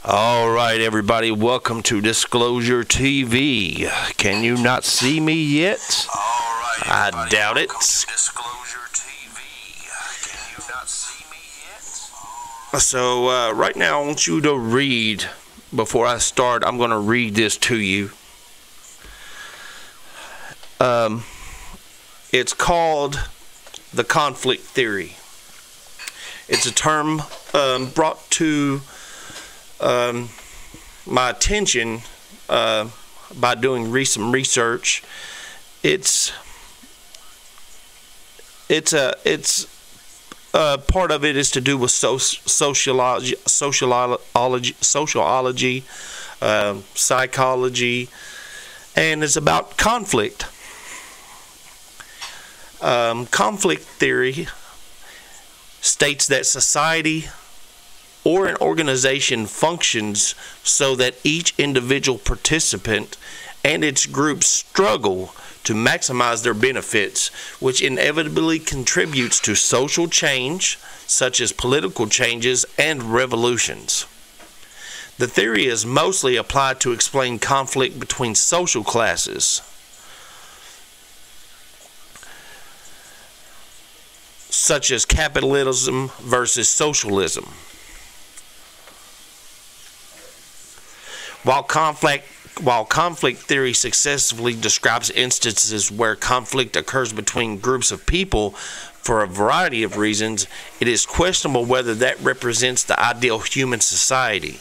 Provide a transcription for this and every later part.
All right, everybody, welcome to Disclosure TV. Can you not see me yet? I doubt it. Disclosure TV. Can you not see me yet? So, right now, I want you to read. Before I start, I'm going to read this to you. It's called the conflict theory. It's a term brought to my attention by doing some research. It's part of it is to do with sociology, psychology, and it's about conflict. Conflict theory states that society or an organization functions so that each individual participant and its group struggle to maximize their benefits, which inevitably contributes to social change, such as political changes and revolutions. The theory is mostly applied to explain conflict between social classes, such as capitalism versus socialism. While conflict theory successfully describes instances where conflict occurs between groups of people for a variety of reasons, it is questionable whether that represents the ideal human society.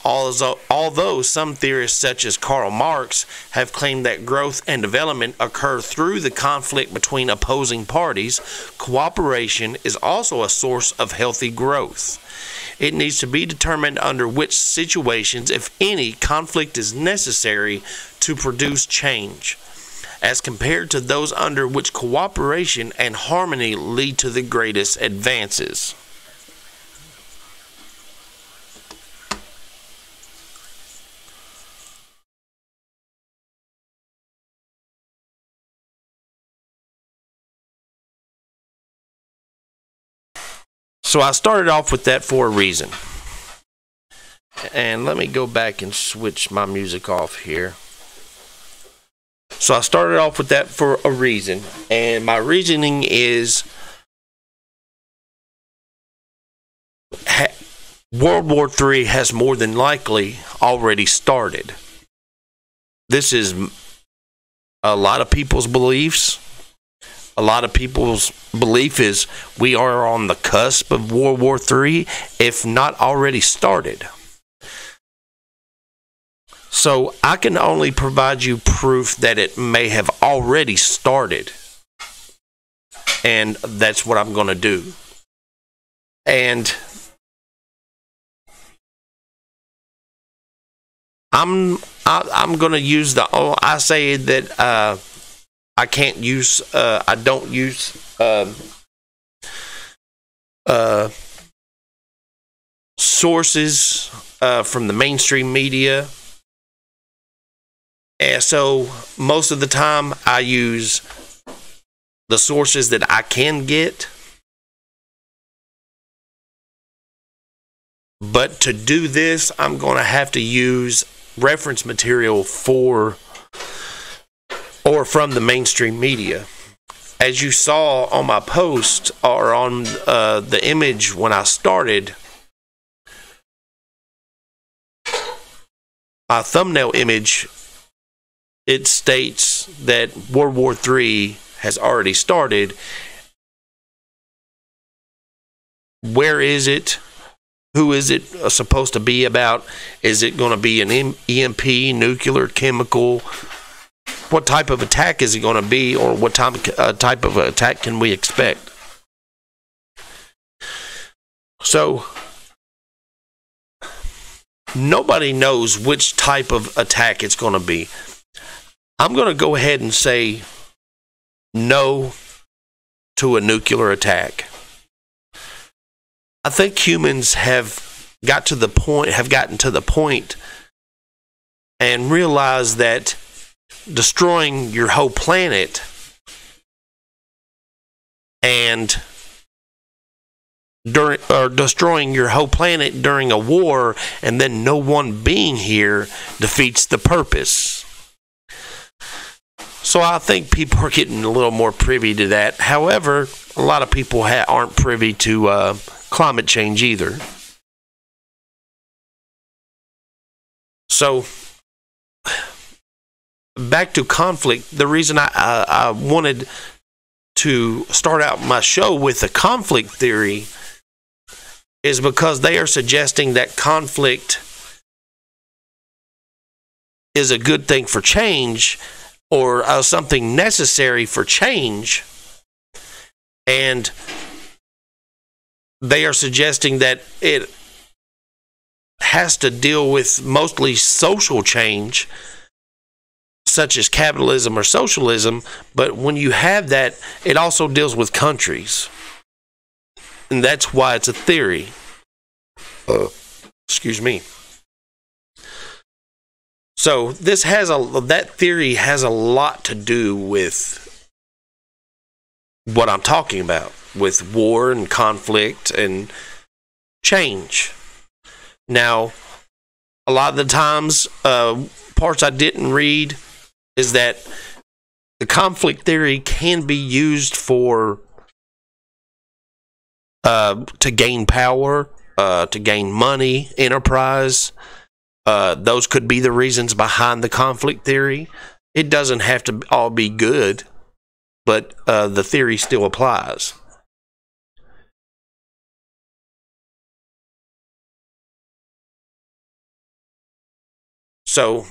Although some theorists such as Karl Marx have claimed that growth and development occur through the conflict between opposing parties, cooperation is also a source of healthy growth. It needs to be determined under which situations, if any, conflict is necessary to produce change, as compared to those under which cooperation and harmony lead to the greatest advances. So I started off with that for a reason. And let me go back and switch my music off here. So I started off with that for a reason. And my reasoning is World War III has more than likely already started. This is a lot of people's beliefs. A lot of people's belief is we are on the cusp of World War III, if not already started. So I can only provide you proof that it may have already started. And that's what I'm going to do. And I'm going to use I say that I don't use sources from the mainstream media. And so most of the time I use the sources that I can get. But to do this, I'm going to have to use reference material from the mainstream media. As you saw on my post or on the image when I started, my thumbnail image, it states that World War III has already started. Where is it? Who is it supposed to be about? Is it going to be an EMP, nuclear, chemical? What type of attack is it going to be, or what type of attack can we expect? So, nobody knows which type of attack it's going to be. I'm going to go ahead and say no to a nuclear attack. I think humans have gotten to the point and realized that destroying your whole planet and during or destroying your whole planet during a war, and then no one being here defeats the purpose. So I think people are getting a little more privy to that. However, a lot of people aren't privy to climate change either. So back to conflict. The reason I wanted to start out my show with a conflict theory is because they are suggesting that conflict is a good thing for change, or something necessary for change. And they are suggesting that it has to deal with mostly social change, such as capitalism or socialism. But when you have that, it also deals with countries. And that's why it's a theory. Excuse me. So that theory has a lot to do with what I'm talking about, with war and conflict and change. Now, a lot of the times, parts I didn't read is that the conflict theory can be used for to gain power, to gain money, enterprise. Those could be the reasons behind the conflict theory. It doesn't have to all be good, but the theory still applies. So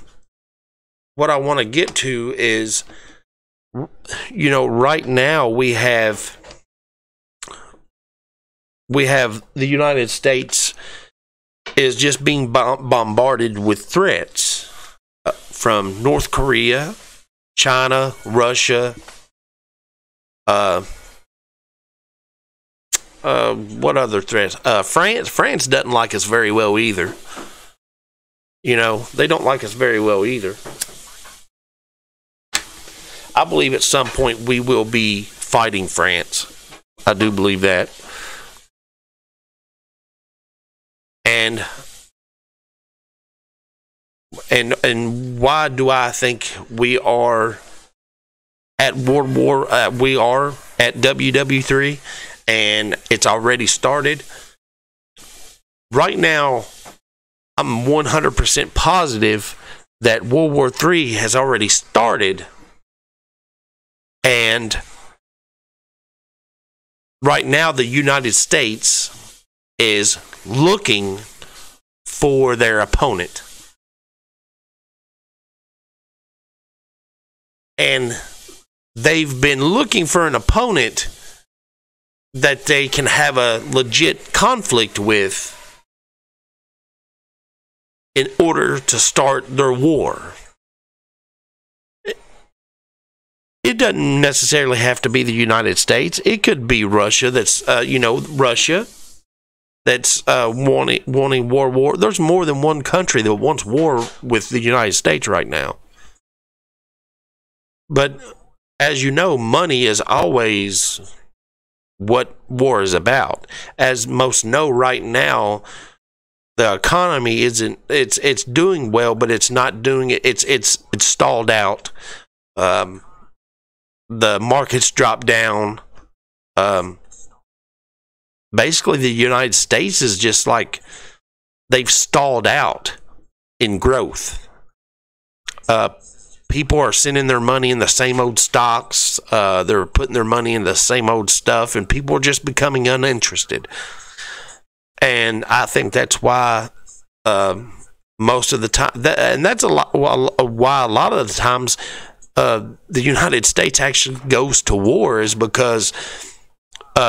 what I want to get to is, right now we have the United States is just being bombarded with threats from North Korea, China, Russia. What other threats? France doesn't like us very well either. They don't like us very well either. I believe at some point we will be fighting France. I do believe that. And why do I think we are at World War? We are at WWW3, and it's already started. Right now, I'm 100% positive that World War III has already started, and right now the United States is looking for their opponent. And they've been looking for an opponent that they can have a legit conflict with in order to start their war. It doesn't necessarily have to be the United States. It could be Russia. Russia that's wanting war. There's more than one country that wants war with the United States right now. But as you know, money is always what war is about. As most know right now, the economy it's doing well, but it's not doing it. It's stalled out. The markets dropped down. Basically, the United States is just like they've stalled out in growth. People are sending their money in the same old stocks. They're putting their money in the same old stuff, and people are just becoming uninterested. And I think that's why most of the time, and that's why a lot of the times the United States actually goes to war, is because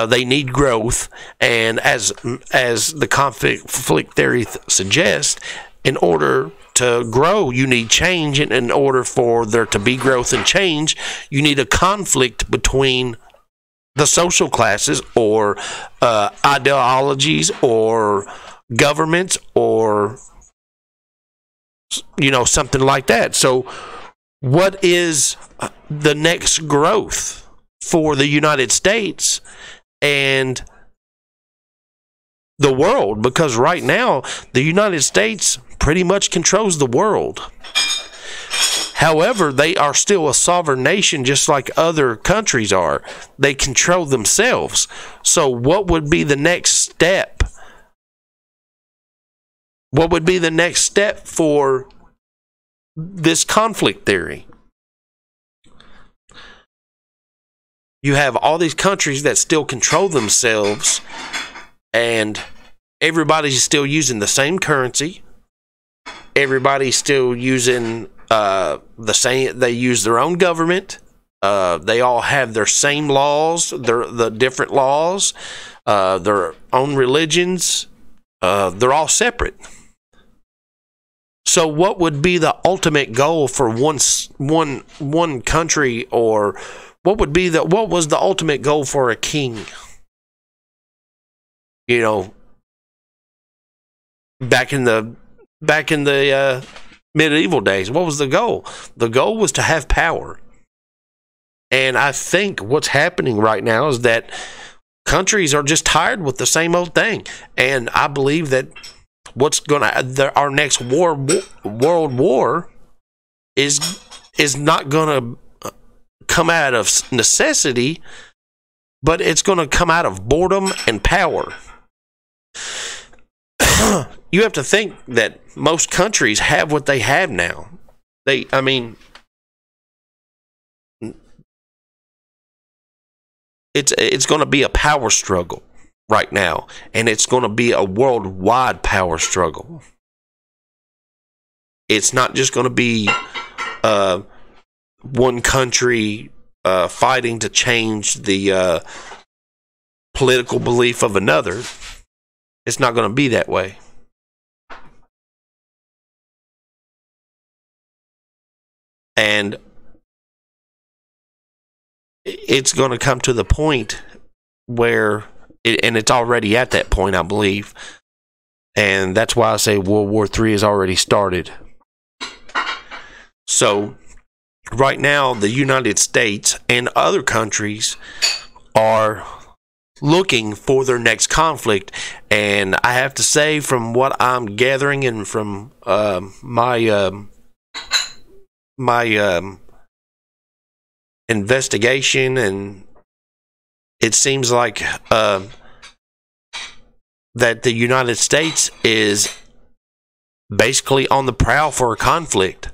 they need growth, and as the conflict theory suggests, in order to grow, you need change, and in order for there to be growth and change, you need a conflict between the social classes, or ideologies, or governments, or something like that. So what is the next growth for the United States? And the world, because right now the United States pretty much controls the world. However, they are still a sovereign nation just like other countries are. They control themselves. So what would be the next step? What would be the next step for this conflict theory? You have all these countries that still control themselves, and everybody's still using the same currency. Everybody's still using the same. They use their own government. They all have their same laws, the different laws, their own religions. They're all separate. So, what would be the ultimate goal for one country, or what was the ultimate goal for a king? You know, back in the medieval days, what was the goal? The goal was to have power. And I think what's happening right now is that countries are just tired with the same old thing. And I believe that our next world war is not going to come out of necessity, but it's going to come out of boredom and power. You have to think that most countries have what they have now. It's going to be a power struggle right now, and it's going to be a worldwide power struggle. It's not just going to be one country fighting to change the political belief of another. It's not going to be that way. And it's going to come to the point where, and it's already at that point, I believe. And that's why I say World War III has already started. So, right now, the United States and other countries are looking for their next conflict. And I have to say, from what I'm gathering and from my investigation, and it seems like that the United States is basically on the prowl for a conflict.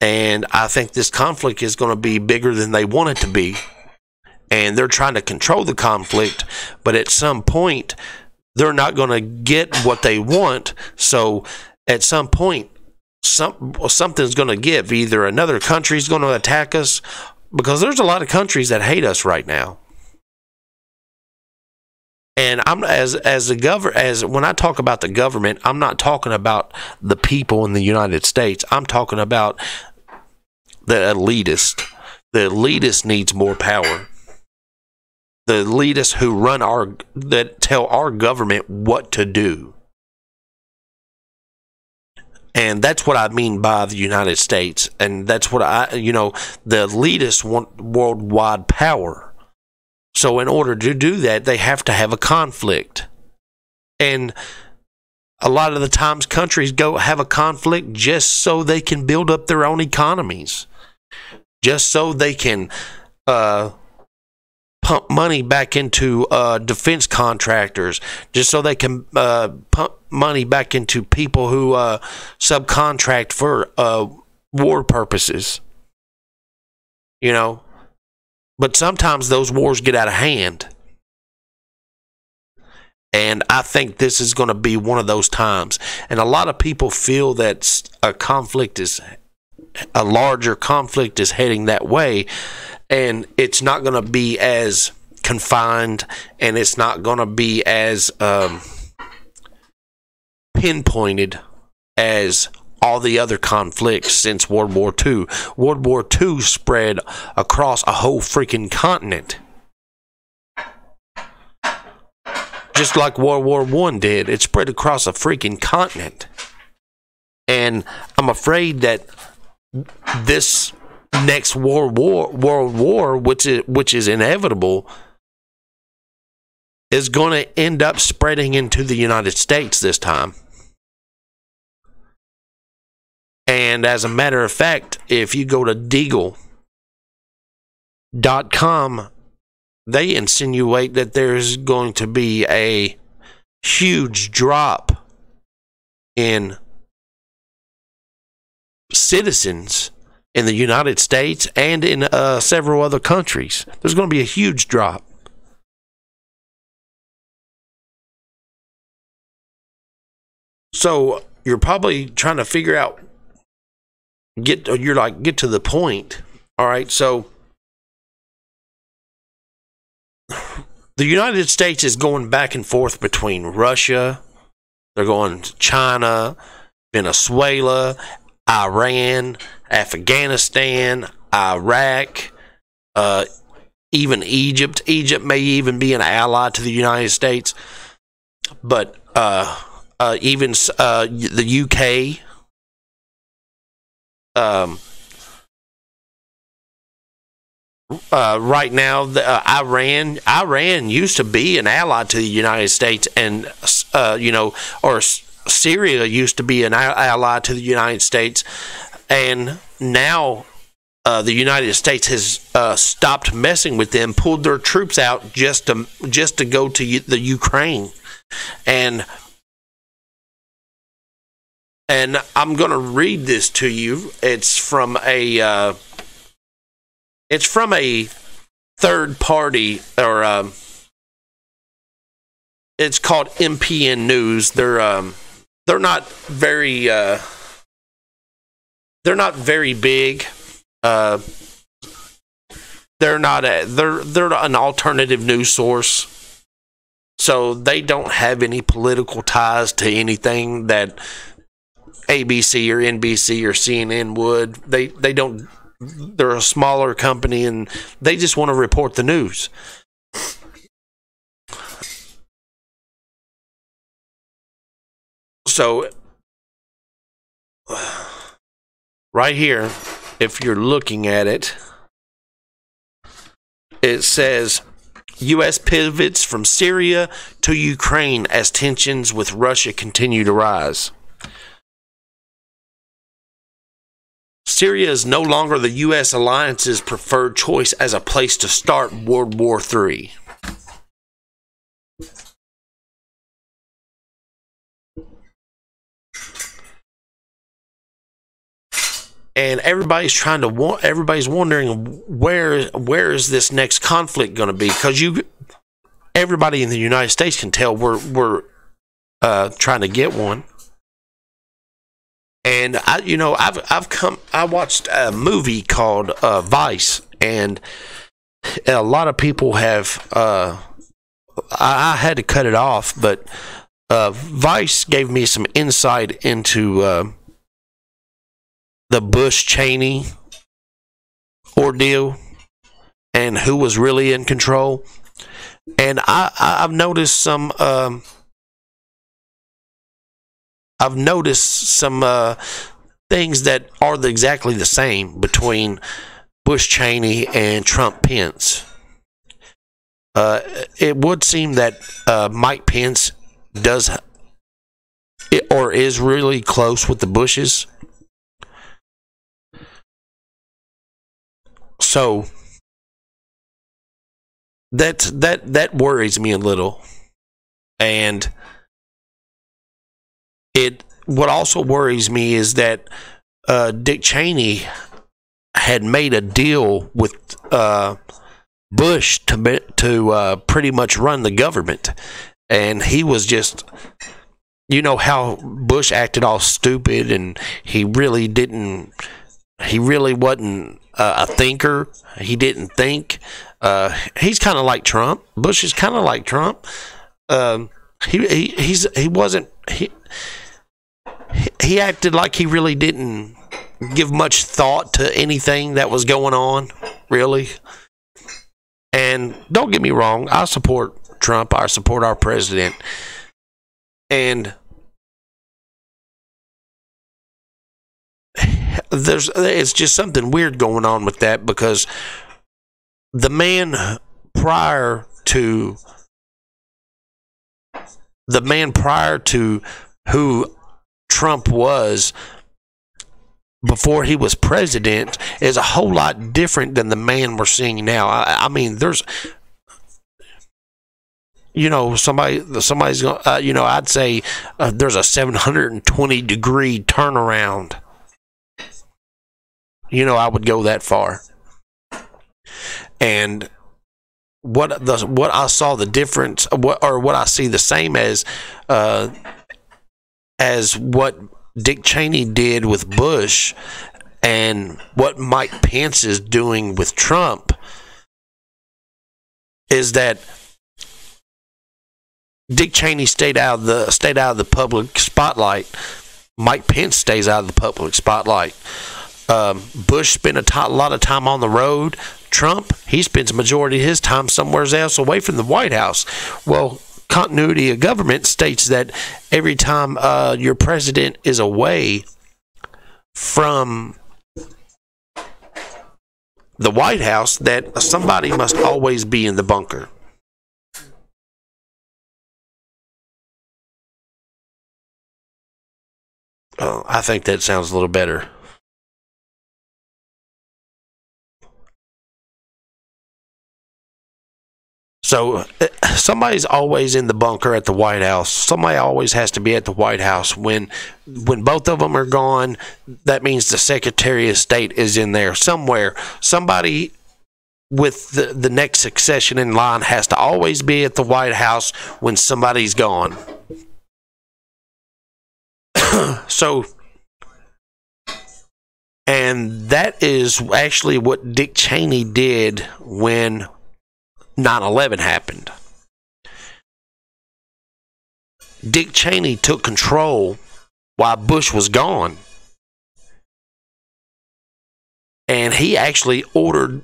And I think this conflict is going to be bigger than they want it to be. And they're trying to control the conflict, but at some point, they're not going to get what they want. So at some point, something's going to give. Either another country's going to attack us, because there's a lot of countries that hate us right now. And I'm when I talk about the government, I'm not talking about the people in the United States. I'm talking about the elitist. The elitist needs more power. The elitists who that tell our government what to do. And that's what I mean by the United States. And that's what the elitists want worldwide power. So in order to do that, they have to have a conflict. And a lot of the times countries go have a conflict just so they can build up their own economies. Just so they can pump money back into defense contractors, just so they can pump money back into people who subcontract for war purposes. But sometimes those wars get out of hand. And I think this is going to be one of those times. And a lot of people feel that a larger conflict is heading that way. And it's not going to be as confined, and it's not going to be as pinpointed as all the other conflicts since World War II. World War II spread across a whole freaking continent. Just like World War I did. It spread across a freaking continent. And I'm afraid that this next world war, which is inevitable, is going to end up spreading into the United States this time. And as a matter of fact, if you go to Deagle.com, they insinuate that there's going to be a huge drop in citizens in the United States and in several other countries. There's going to be a huge drop. So you're probably trying to figure out, get to the point. All right, so the United States is going back and forth between Russia, they're going to China, Venezuela, Iran, Afghanistan, Iraq, even Egypt. Egypt may even be an ally to the United States, but even the UK. Right now, Iran used to be an ally to the United States, and or Syria used to be an ally to the United States, and now the United States has stopped messing with them, pulled their troops out just to go to the Ukraine, and I'm going to read this to you. It's from a third party, or it's called MPN News. They're not very big. They're an alternative news source, so they don't have any political ties to anything that ABC or NBC or CNN would. They don't. They're a smaller company, and they just want to report the news. So, right here, if you're looking at it, it says U.S. pivots from Syria to Ukraine as tensions with Russia continue to rise. Syria is no longer the U.S. alliance's preferred choice as a place to start World War III. And everybody's wondering where is this next conflict going to be? Because everybody in the United States can tell we're trying to get one. And I watched a movie called Vice, and a lot of people have. I had to cut it off, but Vice gave me some insight into the Bush-Cheney ordeal and who was really in control. And I've noticed some. I've noticed some things that are exactly the same between Bush Cheney and Trump Pence. It would seem that Mike Pence is really close with the Bushes. So that worries me a little. And what also worries me is that Dick Cheney had made a deal with Bush to pretty much run the government, and he was just, how Bush acted all stupid, and he really wasn't a thinker. He didn't think. He's kind of like Trump. Bush is kind of like Trump. He acted like he really didn't give much thought to anything that was going on, really. And don't get me wrong, I support Trump. I support our president. And it's just something weird going on with that, because the man prior to the man prior to who Trump was before he was president is a whole lot different than the man we're seeing now. I mean, there's, somebody's going, I'd say there's a 720 degree turnaround. I would go that far. And what I saw the difference, what I see the same as what Dick Cheney did with Bush and what Mike Pence is doing with Trump, is that Dick Cheney stayed out of the public spotlight. Mike Pence stays out of the public spotlight. Bush spent a lot of time on the road. Trump, he spends a majority of his time somewhere else away from the White House. Well, continuity of government states that every time your president is away from the White House, that somebody must always be in the bunker. I think that sounds a little better. So somebody's always in the bunker at the White House. Somebody always has to be at the White House. When both of them are gone, that means the Secretary of State is in there somewhere. Somebody with the next succession in line has to always be at the White House when somebody's gone. So, and that is actually what Dick Cheney did when 9/11 happened. Dick Cheney took control while Bush was gone. And he actually ordered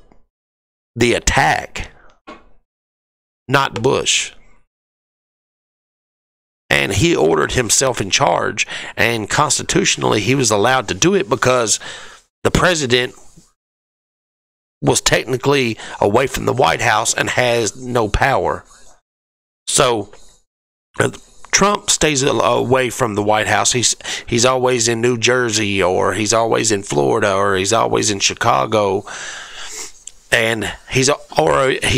the attack, not Bush. And he ordered himself in charge, and constitutionally he was allowed to do it because the president was technically away from the White House and has no power. So Trump stays away from the White House. He's always in New Jersey, or he's always in Florida, or he's always in Chicago. And he's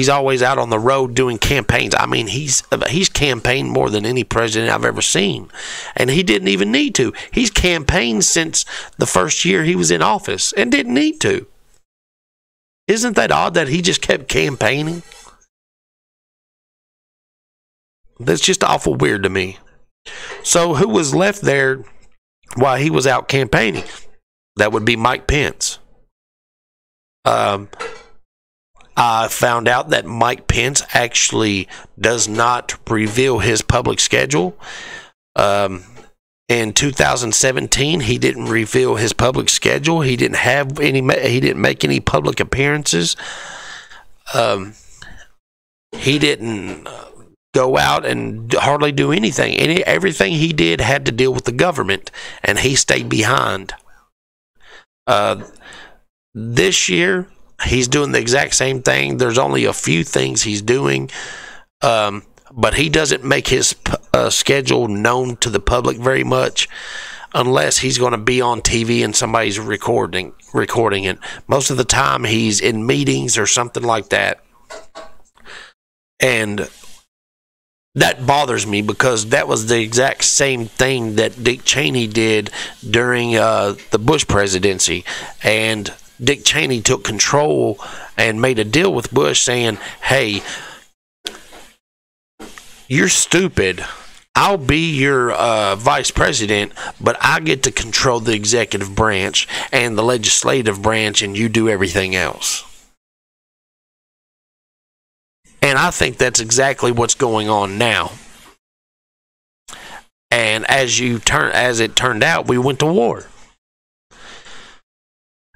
always out on the road doing campaigns. I mean, he's campaigned more than any president I've ever seen, and he didn't even need to. He's campaigned since the first year he was in office and didn't need to. Isn't that odd that he just kept campaigning? That's just awful weird to me. So who was left there while he was out campaigning? That would be Mike Pence. I found out that Mike Pence actually does not reveal his public schedule. In 2017, he didn't reveal his public schedule. He didn't make any public appearances. He didn't go out and hardly do anything. Everything he did had to deal with the government, and he stayed behind. This year, he's doing the exact same thing. There's only a few things he's doing, but he doesn't make his schedule known to the public very much unless he's going to be on TV and somebody's recording it. Most of the time, he's in meetings or something like that. And that bothers me because that was the exact same thing that Dick Cheney did during the Bush presidency. And Dick Cheney took control and made a deal with Bush saying, hey, you're stupid. I'll be your vice president, but I get to control the executive branch and the legislative branch, and you do everything else. And I think that's exactly what's going on now. And as it turned out, we went to war.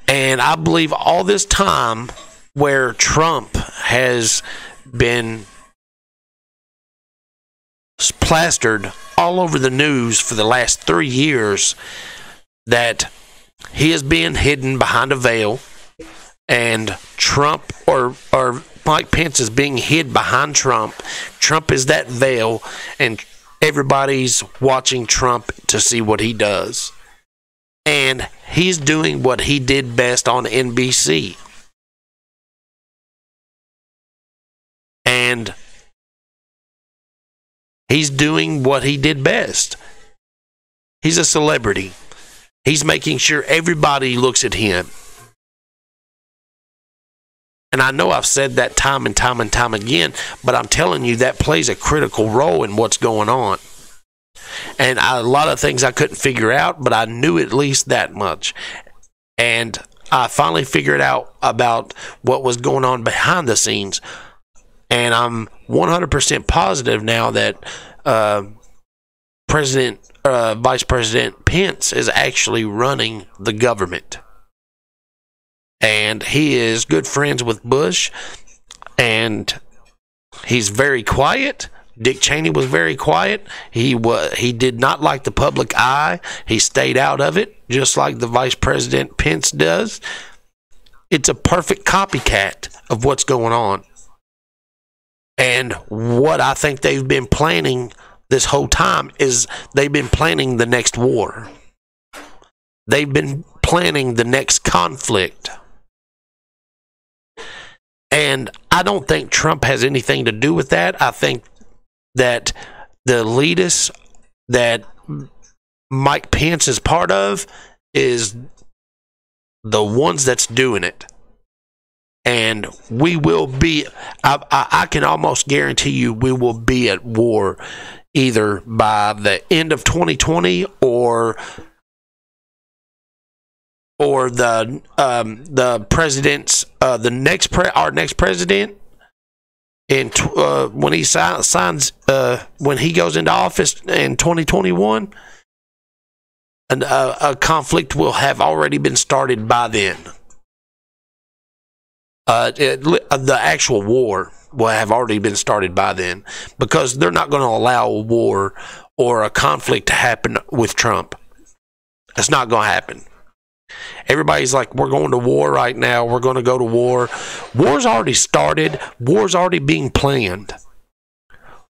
And I believe all this time where Trump has been plastered all over the news for the last 3 years, that he is being hidden behind a veil, and Trump or Mike Pence is being hid behind Trump. Trump is that veil, and everybody's watching Trump to see what he does. And he's doing what he did best on NBC. And he's doing what he did best. He's a celebrity. He's making sure everybody looks at him. And I know I've said that time and time and time again, but I'm telling you that plays a critical role in what's going on. And a lot of things I couldn't figure out, but I knew at least that much. And I finally figured out about what was going on behind the scenes. And I'm 100% positive now that Vice President Pence is actually running the government. And he is good friends with Bush. And he's very quiet. Dick Cheney was very quiet. He did not like the public eye. He stayed out of it, just like the Vice President Pence does. It's a perfect copycat of what's going on. And what I think they've been planning this whole time is they've been planning the next war. They've been planning the next conflict. And I don't think Trump has anything to do with that. I think that the elitists that Mike Pence is part of is the ones that's doing it. And we will be, I can almost guarantee you we will be at war either by the end of 2020 or the president's, our next president, and when he signs, when he goes into office in 2021, and a conflict will have already been started by then. The actual war will have already been started by then, because they're not going to allow a war or a conflict to happen with Trump. It's not going to happen. Everybody's like, we're going to war right now. We're going to go to war. War's already started. War's already being planned.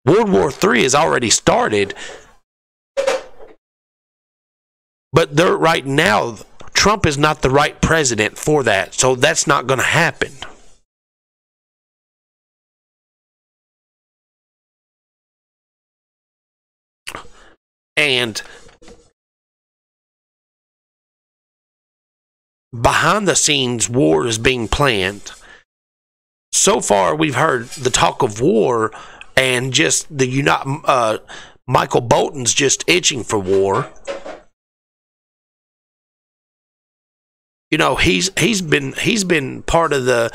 World War III has already started. But right now, Trump is not the right president for that. So that's not going to happen. And behind the scenes, war is being planned. So far, we've heard the talk of war, and just Michael Bolton's just itching for war. You know, he's been part of the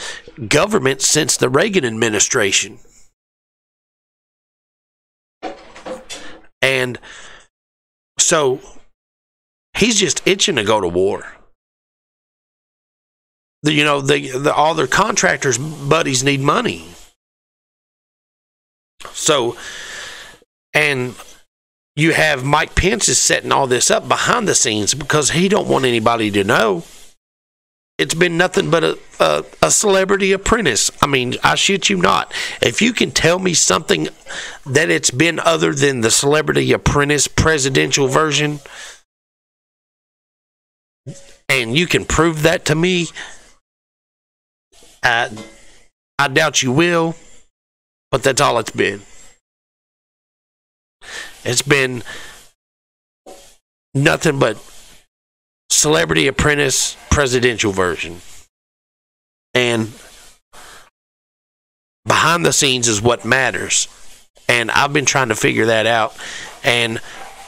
government since the Reagan administration, and so he's just itching to go to war. All their contractors' buddies need money. So, and you have Mike Pence is setting all this up behind the scenes because he don't want anybody to know. It's been nothing but a celebrity apprentice. I mean, I shit you not. If you can tell me something that it's been other than the Celebrity Apprentice presidential version, and you can prove that to me, I doubt you will, but that's all it's been. It's been nothing but Celebrity Apprentice presidential version. And behind the scenes is what matters. And I've been trying to figure that out. And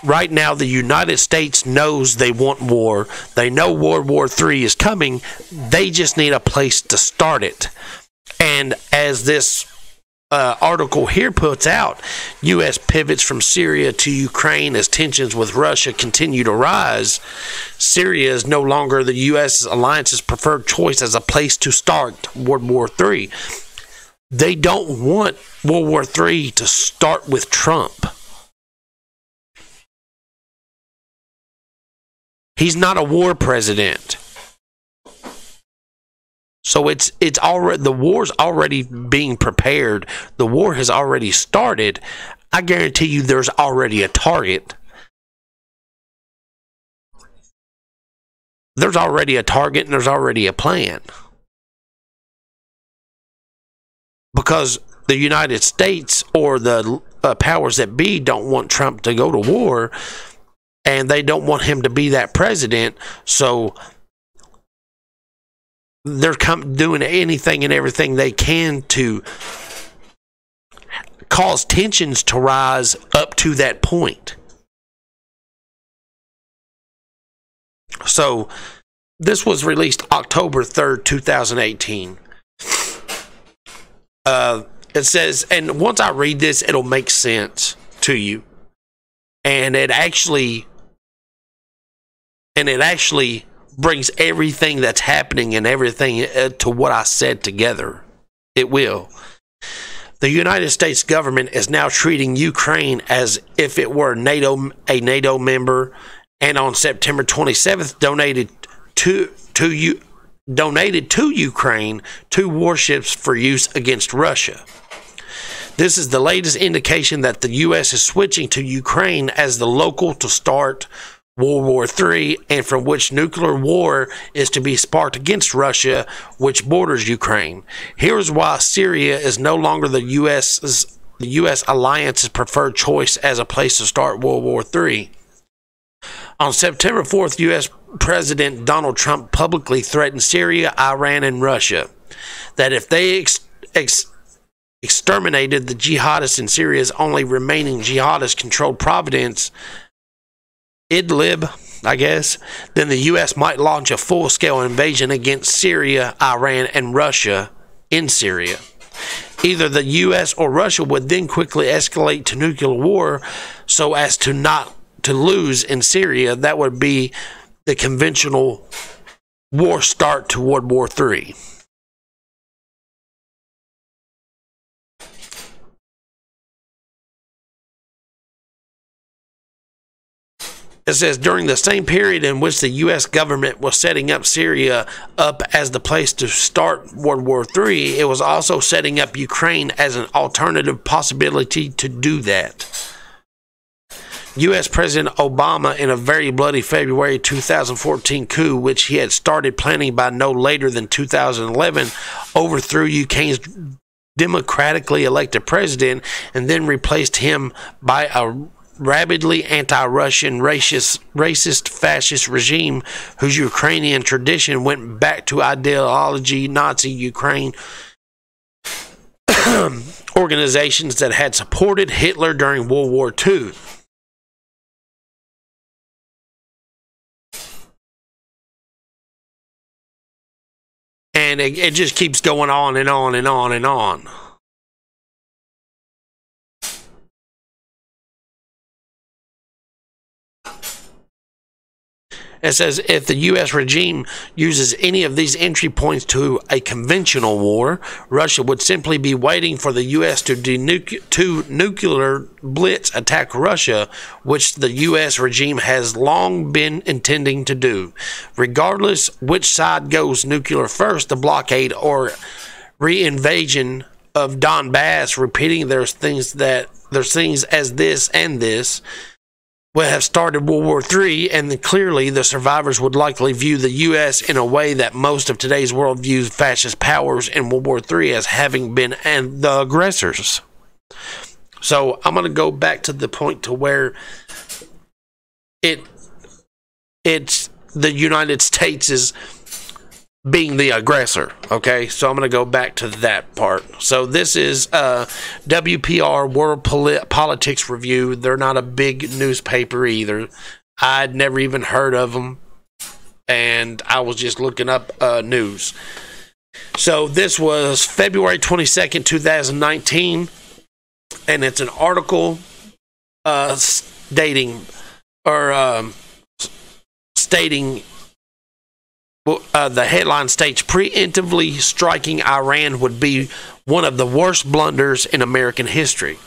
right now, the United States knows they want war. They know World War III is coming. They just need a place to start it. And as this article here puts out, U.S. pivots from Syria to Ukraine as tensions with Russia continue to rise. Syria is no longer the U.S. alliance's preferred choice as a place to start World War III. They don't want World War III to start with Trump. He's not a war president. So it's already, the war's already being prepared. The war has already started. I guarantee you there's already a target. There's already a target and there's already a plan. Because the United States or the powers that be don't want Trump to go to war, and they don't want him to be that president, so they're doing anything and everything they can to cause tensions to rise up to that point. So this was released October 3rd, 2018. It says, and once I read this, it'll make sense to you. And it actually brings everything that's happening and everything to what I said together. It will. The United States government is now treating Ukraine as if it were a NATO member, and on September 27th donated to Ukraine 2 warships for use against Russia. This is the latest indication that the U.S. is switching to Ukraine as the local to start World War III, and from which nuclear war is to be sparked against Russia, which borders Ukraine. Here's why Syria is no longer the U.S. alliance's preferred choice as a place to start World War III. On September 4th, U.S. President Donald Trump publicly threatened Syria, Iran, and Russia that if they exterminated the jihadists in Syria's only remaining jihadist-controlled province, Idlib, I guess, then the U.S. might launch a full-scale invasion against Syria, Iran, and Russia in Syria. Either the U.S. or Russia would then quickly escalate to nuclear war so as to not to lose in Syria. That would be the conventional war start to World War III. It says, during the same period in which the U.S. government was setting up Syria up as the place to start World War III, it was also setting up Ukraine as an alternative possibility to do that. U.S. President Obama, in a very bloody February 2014 coup, which he had started planning by no later than 2011, overthrew Ukraine's democratically elected president and then replaced him by a rabidly anti-Russian, racist, fascist regime whose Ukrainian tradition went back to ideology Nazi Ukraine organizations that had supported Hitler during World War II. And it just keeps going on and on and on and on. It says, if the U.S. regime uses any of these entry points to a conventional war, Russia would simply be waiting for the U.S. to nuclear blitz attack Russia, which the U.S. regime has long been intending to do. Regardless which side goes nuclear first, the blockade or re-invasion of Donbass, repeating there's things as this and this, would have started World War III, and then clearly the survivors would likely view the U.S. in a way that most of today's world views fascist powers in World War III as having been and the aggressors. So I'm going to go back to the point to where it's the United States is being the aggressor. Okay, so I'm going to go back to that part. So this is WPR World Politics Review. They're not a big newspaper either. I'd never even heard of them, and I was just looking up news. So this was February 22nd, 2019, and it's an article stating the headline states, preemptively striking Iran would be one of the worst blunders in American history.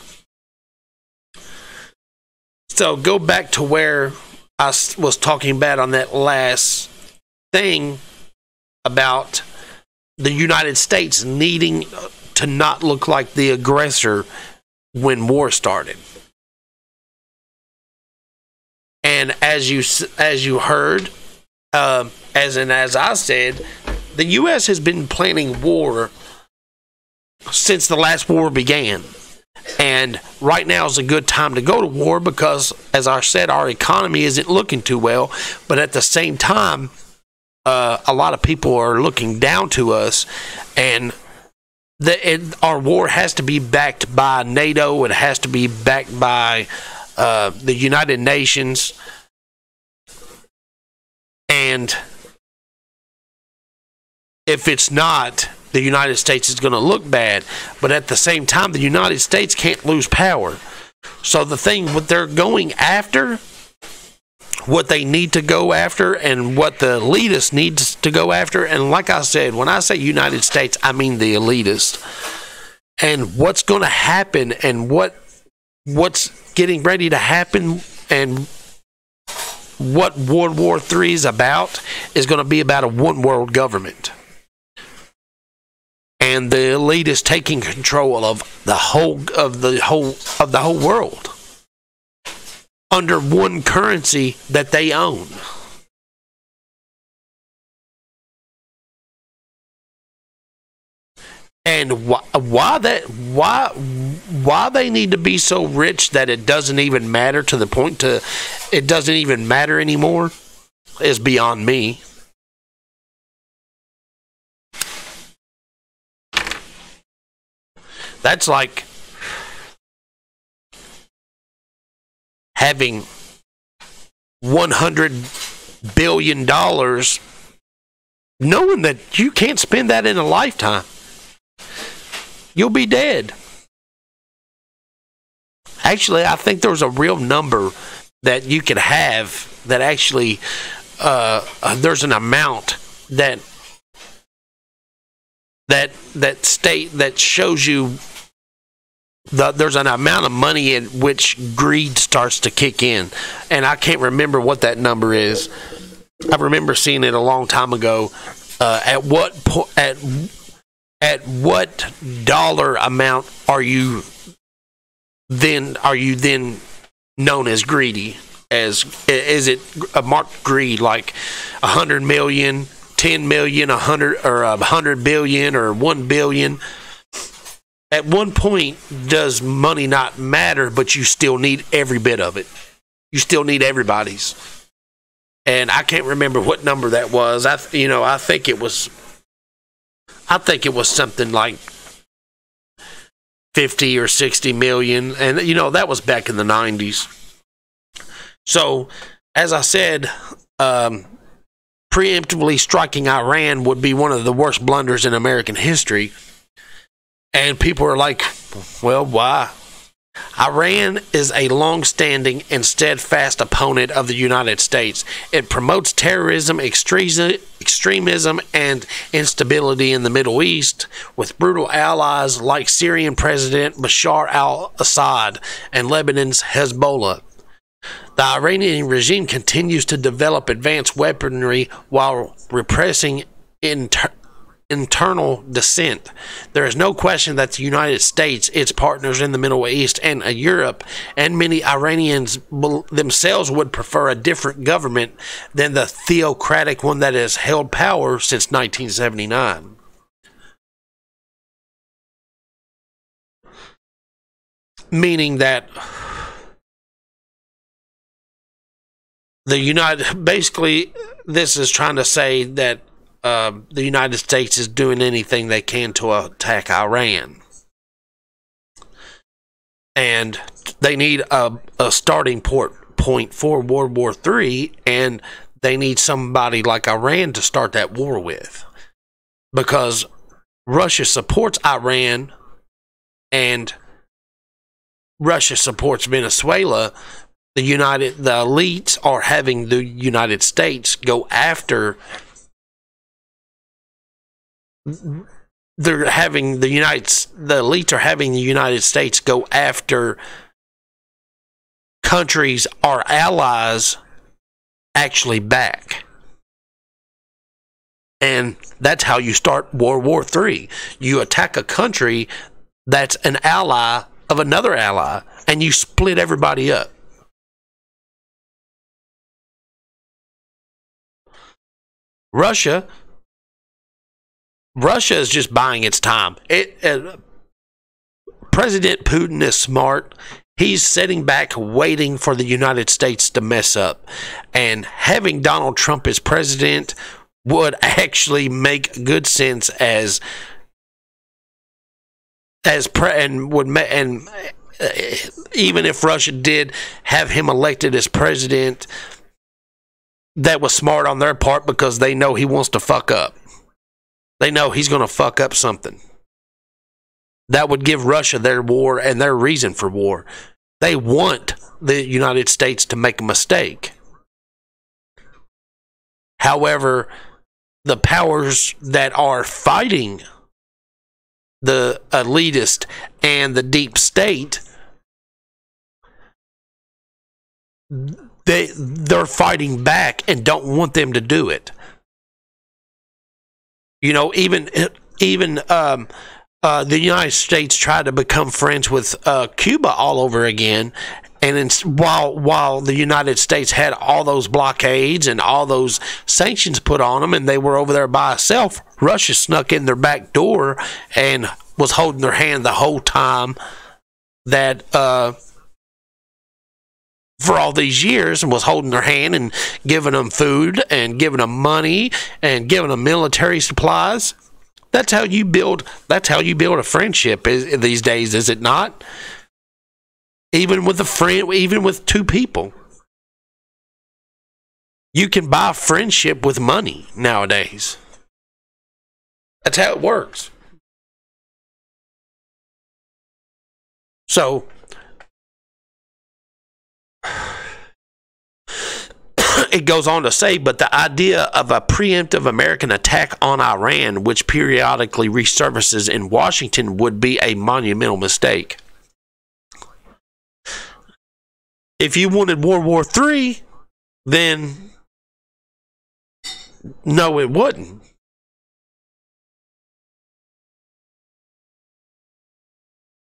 So go back to where I was talking about on that last thing about the United States needing to not look like the aggressor when war started. And as you heard, as I said, the U.S. has been planning war since the last war began. And right now is a good time to go to war because, as I said, our economy isn't looking too well. But at the same time, a lot of people are looking down to us, and our war has to be backed by NATO. It has to be backed by the United Nations. And if it's not, the United States is going to look bad. But at the same time, the United States can't lose power. So the thing, what they're going after, what they need to go after, and what the elitists need to go after, and like I said, when I say United States, I mean the elitists. And what's going to happen, and what's getting ready to happen, and what World War III is about, is going to be about a one world government. And the elite is taking control of the whole world under one currency that they own. And why they need to be so rich that it doesn't even matter, to the point to it doesn't even matter anymore, is beyond me. That's like having $100 billion, knowing that you can't spend that in a lifetime. You'll be dead. Actually, I think there's a real number that you could have that actually, there's an amount that shows you there's an amount of money in which greed starts to kick in, and I can't remember what that number is. I remember seeing it a long time ago. At what dollar amount are you then known as greedy? Is it a marked greed, like 100 million, 10 million, 100, or 100 billion, or 1 billion? At one point, does money not matter, but you still need every bit of it? You still need everybody's. And I can't remember what number that was. I think it was something like 50 or 60 million. And, that was back in the 90s. So, as I said, preemptively striking Iran would be one of the worst blunders in American history. And people are like, well, why? Iran is a long-standing and steadfast opponent of the United States. It promotes terrorism, extremism, and instability in the Middle East, with brutal allies like Syrian President Bashar al-Assad and Lebanon's Hezbollah. The Iranian regime continues to develop advanced weaponry while repressing internal dissent. There is no question that the United States, its partners in the Middle East and Europe, and many Iranians themselves would prefer a different government than the theocratic one that has held power since 1979. Meaning that basically this is trying to say that the United States is doing anything they can to attack Iran. And they need a starting point for World War III, and they need somebody like Iran to start that war with. Because Russia supports Iran, and Russia supports Venezuela. The elites are having the United States go after. The elites are having the United States go after countries our allies actually back. And that's how you start World War III. You attack a country that's an ally of another ally, and you split everybody up. Russia is just buying its time. President Putin is smart. He's sitting back waiting for the United States to mess up. And having Donald Trump as president would actually make good sense even if Russia did have him elected as president, that was smart on their part because they know he wants to fuck up. They know he's going to fuck up something. That would give Russia their war and their reason for war. They want the United States to make a mistake. However, the powers that are fighting the elitist and the deep state, they're fighting back and don't want them to do it. You know, even the United States tried to become friends with Cuba all over again, and while the United States had all those blockades and all those sanctions put on them, and they were over there by itself, Russia snuck in their back door and was holding their hand the whole time that for all these years, and was holding their hand and giving them food and giving them money and giving them military supplies. That's how you build a friendship these days, is it not? Even with a friend, even with two people. You can buy friendship with money nowadays. That's how it works. So it goes on to say, but the idea of a preemptive American attack on Iran, which periodically resurfaces in Washington, would be a monumental mistake. If you wanted World War III, then no, it wouldn't.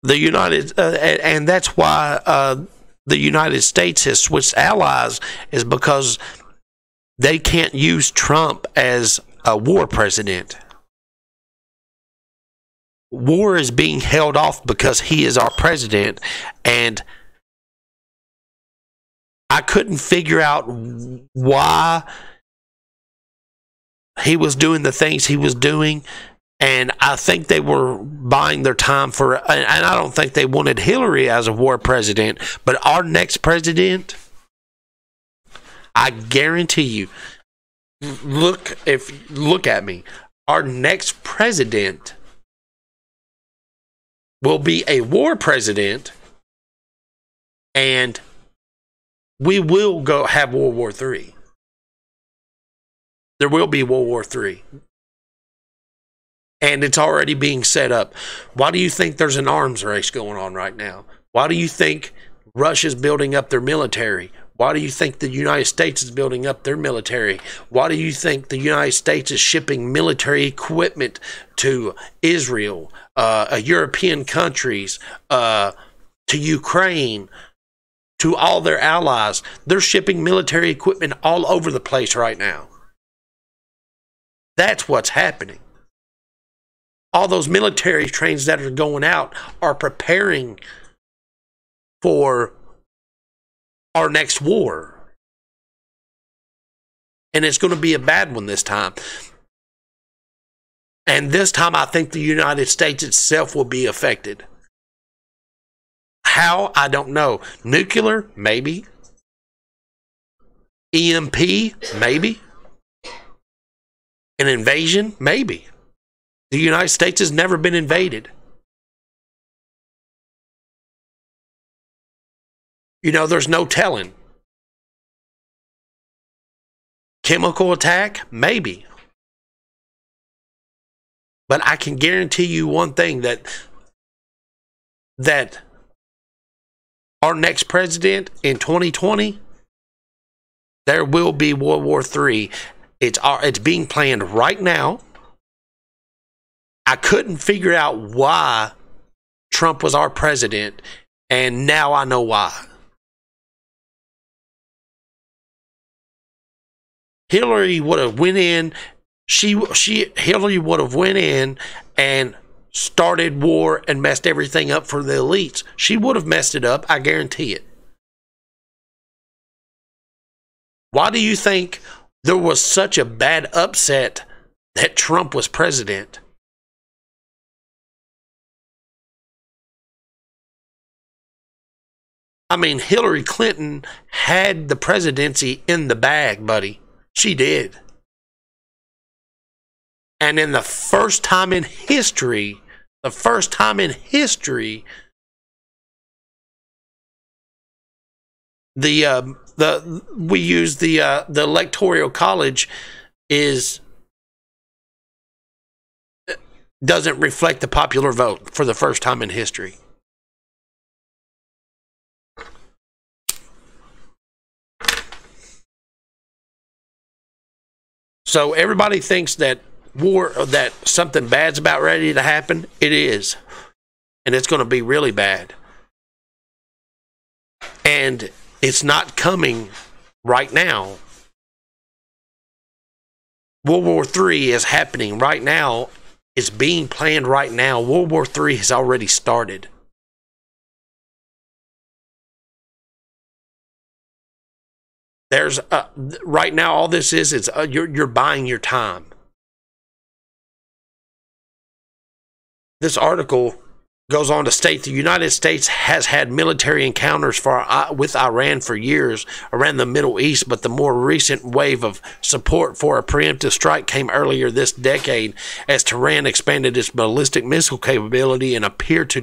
And that's why the United States has switched allies, is because they can't use Trump as a war president. War is being held off because he is our president, and I couldn't figure out why he was doing the things he was doing. And I think they were buying their time and I don't think they wanted Hillary as a war president. But our next president, I guarantee you, look at me. Our next president will be a war president, and we will go have World War III. There will be World War III. And it's already being set up. Why do you think there's an arms race going on right now? Why do you think Russia's building up their military? Why do you think the United States is building up their military? Why do you think the United States is shipping military equipment to Israel, European countries, to Ukraine, to all their allies? They're shipping military equipment all over the place right now. That's what's happening. All those military trains that are going out are preparing for our next war. And it's going to be a bad one this time. And this time I think the United States itself will be affected. How? I don't know. Nuclear? Maybe. EMP? Maybe. An invasion? Maybe. The United States has never been invaded. You know, there's no telling. Chemical attack? Maybe. But I can guarantee you one thing, that our next president in 2020, there will be World War III. It's being planned right now. I couldn't figure out why Trump was our president, and now I know why. Hillary would have went in. Hillary would have went in and started war and messed everything up for the elites. She would have messed it up, I guarantee it. Why do you think there was such a bad upset that Trump was president? I mean, Hillary Clinton had the presidency in the bag, buddy. She did. And in the first time in history, we use the electoral college doesn't reflect the popular vote for the first time in history. So everybody thinks that something bad's about ready to happen. It is. And it's going to be really bad. And it's not coming right now. World War III is happening right now. It's being planned right now. World War III has already started. There's right now all this is you're buying your time. This article goes on to state the United States has had military encounters with Iran for years around the Middle East, but the more recent wave of support for a preemptive strike came earlier this decade as Tehran expanded its ballistic missile capability and appeared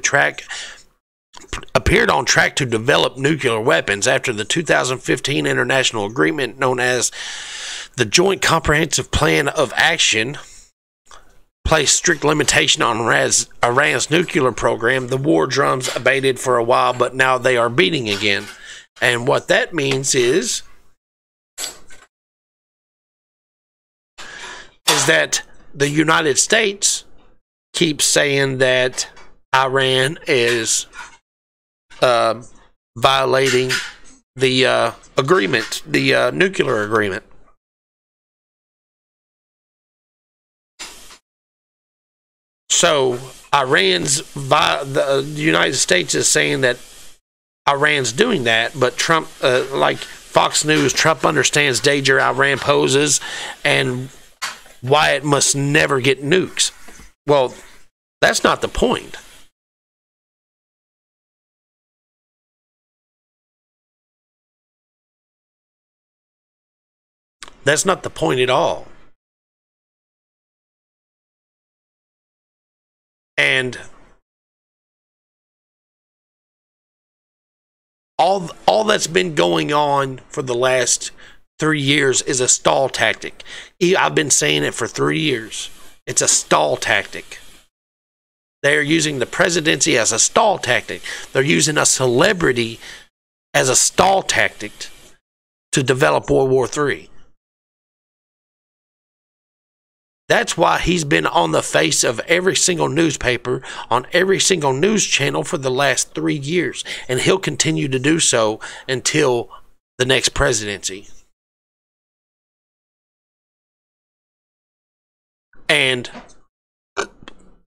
on track to develop nuclear weapons after the 2015 international agreement known as the Joint Comprehensive Plan of Action placed strict limitation on Iran's nuclear program. The war drums abated for a while, but now they are beating again. And what that means is that the United States keeps saying that Iran is violating the agreement, the nuclear agreement. So the United States is saying that Iran's doing that, but Trump, like Fox News, Trump understands danger Iran poses and why it must never get nukes. Well, that's not the point. That's not the point at all. And all that's been going on for the last 3 years is a stall tactic. I've been saying it for 3 years. It's a stall tactic. They're using the presidency as a stall tactic. They're using a celebrity as a stall tactic to develop World War III. That's why he's been on the face of every single newspaper, on every single news channel for the last 3 years. And he'll continue to do so until the next presidency. And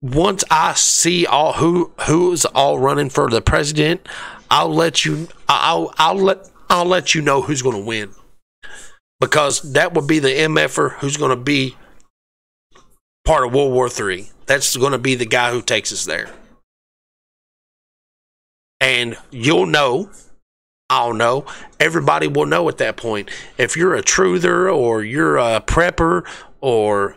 once I see who's all running for the president, I'll let you know who's going to win. Because that would be the MFer who's going to be part of World War III. That's going to be the guy who takes us there. And you'll know, I'll know, everybody will know at that point. If you're a truther or you're a prepper or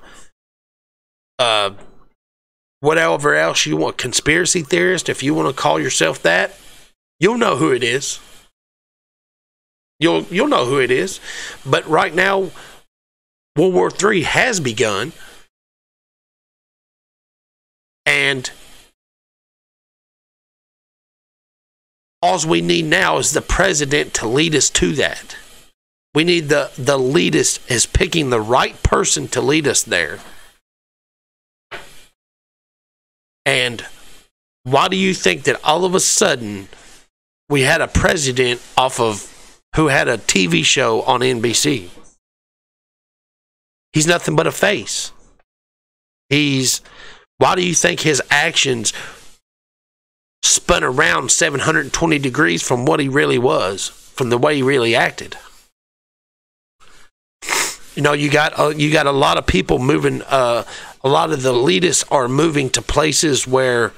whatever else you want, conspiracy theorist, if you want to call yourself that, you'll know who it is. You'll know who it is. But right now, World War III has begun. And all we need now is the president to lead us to that. We need the lead is picking the right person to lead us there. And Why do you think that all of a sudden we had a president who had a TV show on NBC? He's nothing but a face. Why do you think his actions spun around 720 degrees from what he really was, from the way he really acted? You know, you got a lot of people moving. A lot of the elitists are moving to places where,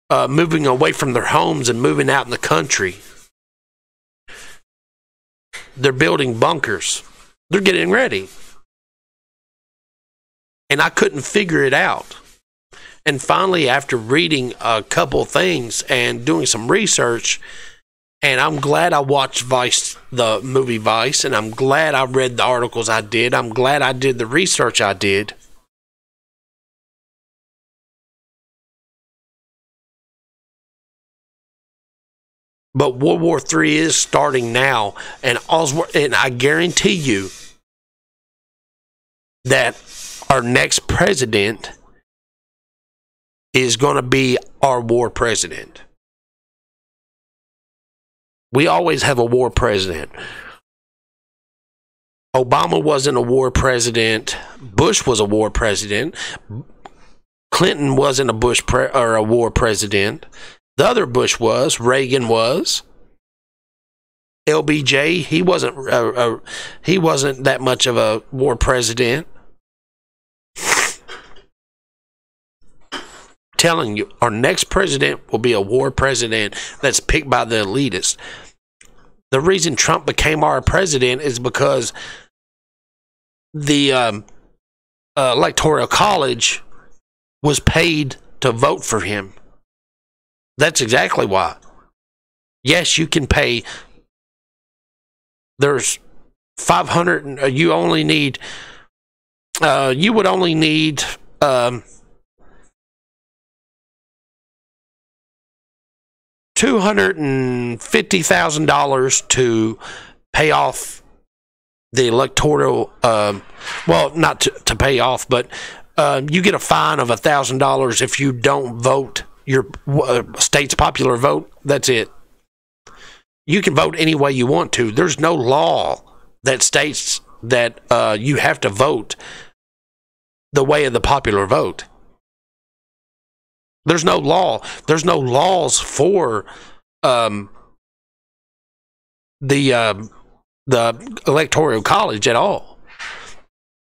moving away from their homes and moving out in the country. They're building bunkers. They're getting ready. And I couldn't figure it out. And finally, after reading a couple things and doing some research, and I'm glad I watched Vice, the movie Vice, and I'm glad I read the articles I did. I'm glad I did the research I did. But World War III is starting now, and I guarantee you that our next president is going to be our war president. We always have a war president. Obama wasn't a war president. Bush was a war president. Clinton wasn't a war president. The other Bush was. Reagan was. LBJ, he wasn't that much of a war president. Telling you, our next president will be a war president that's picked by the elitists. The reason Trump became our president is because the Electoral College was paid to vote for him. That's exactly why. Yes, you can pay. There's 500. You only need. You would only need. $250,000 to pay off the electoral. Well, not to pay off, but you get a fine of $1,000 if you don't vote your state's popular vote. That's it. You can vote any way you want to. There's no law that states that you have to vote the way of the popular vote. There's no law. There's no laws for the Electoral College at all.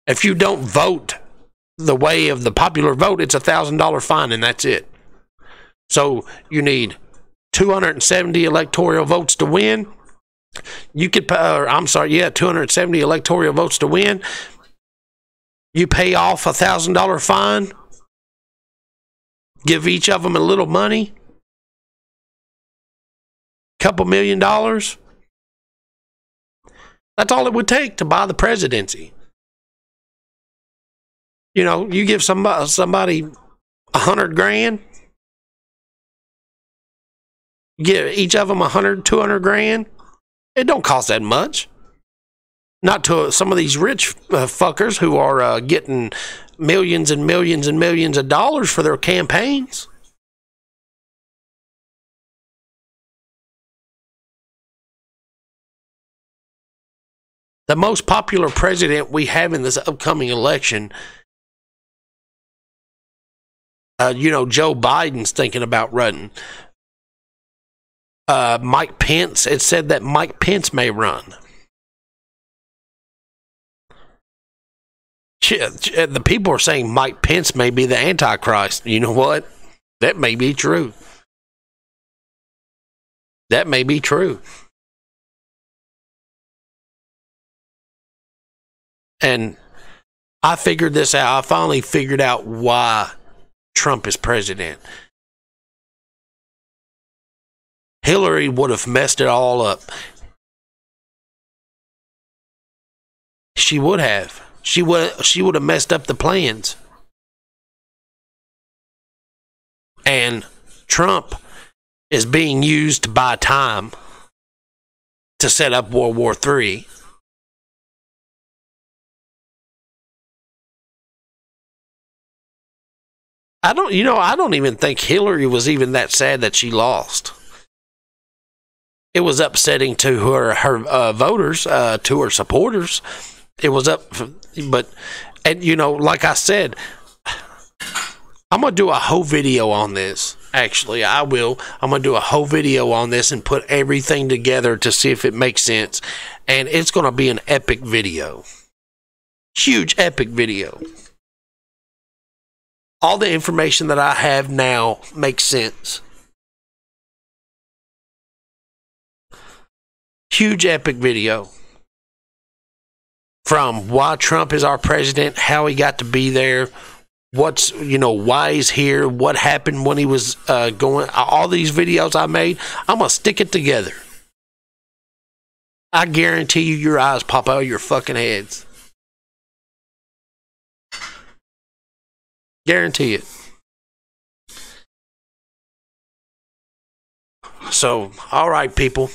If you don't vote the way of the popular vote, it's $1,000 fine, and that's it. So you need 270 electoral votes to win. You could, 270 electoral votes to win. You pay off $1,000 fine. Give each of them a little money, couple $1 million. That's all it would take to buy the presidency. You know, you give somebody $100,000, give each of them $200,000. It don't cost that much. Not to some of these rich fuckers who are getting millions and millions and millions of dollars for their campaigns. The most popular president we have in this upcoming election, Joe Biden's thinking about running. Mike Pence, it said that Mike Pence may run. The people are saying Mike Pence may be the Antichrist. You know what? That may be true. That may be true. And I figured this out. I finally figured out why Trump is president. Hillary would have messed it all up. She would have. She would have messed up the plans. And Trump is being used to buy time to set up World War III. I don't even think Hillary was even that sad that she lost. It was upsetting to her voters, to her supporters. It was like I said, I'm going to do a whole video on this. Actually, I will. I'm going to do a whole video on this and put everything together to see if it makes sense. And it's going to be an epic video. Huge epic video. All the information that I have now makes sense. Huge epic video. From why Trump is our president, how he got to be there, why he's here, what happened when he was going, all these videos I made, I'm going to stick it together. I guarantee you your eyes pop out of your fucking heads. Guarantee it. So, all right, people.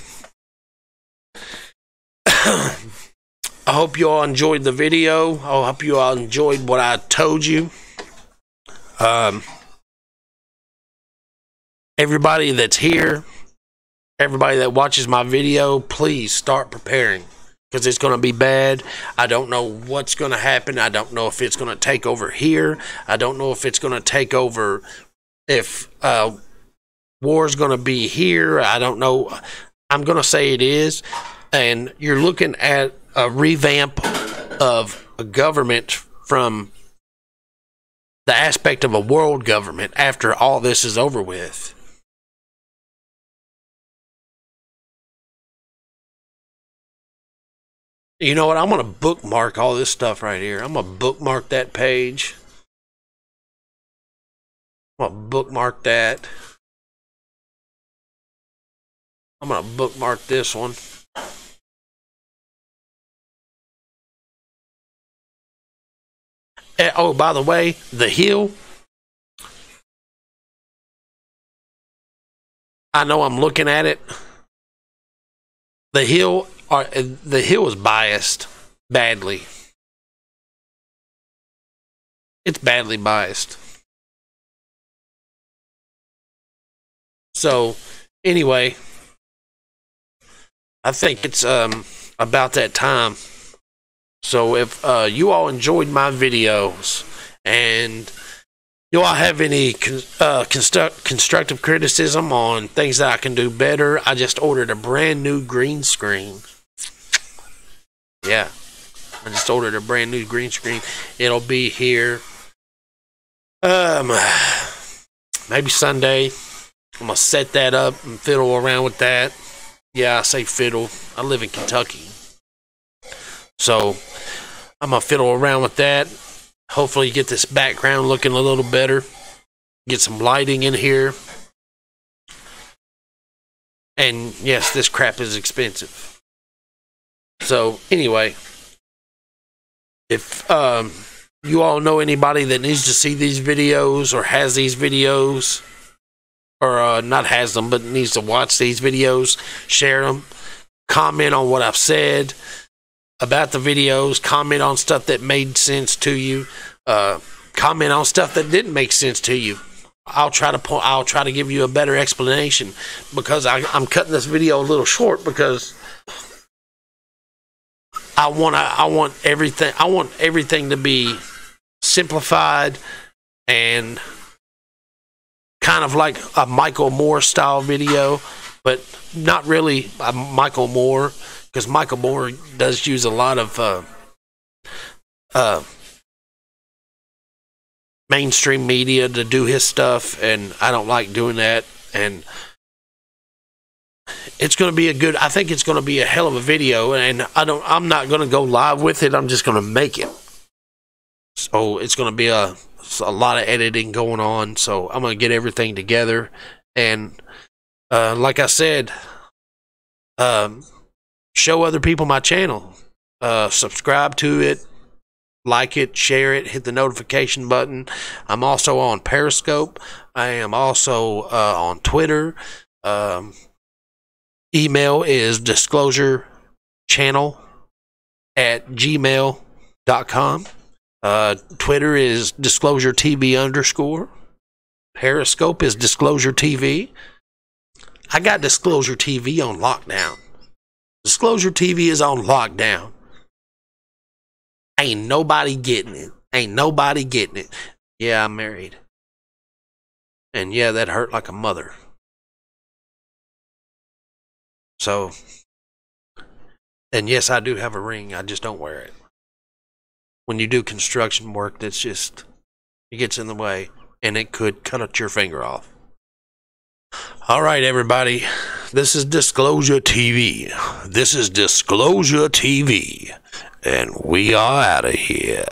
I hope you all enjoyed the video. I hope you all enjoyed what I told you. Everybody that's here, everybody that watches my video, please start preparing. Because it's going to be bad. I don't know what's going to happen. I don't know if it's going to take over here. I don't know if it's going to take over, if war's going to be here. I don't know. I'm going to say it is. And you're looking at a revamp of a government from the aspect of a world government after all this is over with. You know what? I'm going to bookmark all this stuff right here. I'm going to bookmark that page. I'm going to bookmark that. I'm going to bookmark this one. And, oh, by the way, the Hill. I know I'm looking at it. The Hill is biased badly. It's badly biased. So, anyway, I think it's about that time. So if you all enjoyed my videos and you all have any constructive criticism on things that I can do better, I just ordered a brand new green screen. Yeah, I just ordered a brand new green screen. It'll be here maybe Sunday. I'm going to set that up and fiddle around with that. Yeah, I say fiddle. I live in Kentucky. So I'm going to fiddle around with that. Hopefully get this background looking a little better. Get some lighting in here. And yes, this crap is expensive. So anyway, if you all know anybody that needs to see these videos or has these videos, or not has them, but needs to watch these videos, share them. Comment on what I've said about the videos. Comment on stuff that made sense to you. Comment on stuff that didn't make sense to you. I'll try to give you a better explanation, because I'm cutting this video a little short because I want everything to be simplified and kind of like a Michael Moore style video, but not really a Michael Moore, because Michael Moore does use a lot of mainstream media to do his stuff, and I don't like doing that. And it's going to be I think it's going to be a hell of a video, and I'm not going to go live with it. I'm just going to make it. So it's going to be a lot of editing going on. So I'm going to get everything together. And like I said, show other people my channel. Subscribe to it. Like it, share it, hit the notification button. I'm also on Periscope. I am also on Twitter. Email is disclosurechannel@gmail.com. Twitter is disclosuretb_. Periscope is Disclosure TV. I got Disclosure TV on lockdown. Disclosure TV is on lockdown. Ain't nobody getting it. Ain't nobody getting it. Yeah, I'm married. And yeah, that hurt like a mother. So, and yes, I do have a ring. I just don't wear it. When you do construction work, that's just, it gets in the way, and it could cut your finger off. All right, everybody. This is Disclosure TV. This is Disclosure TV. And we are out of here.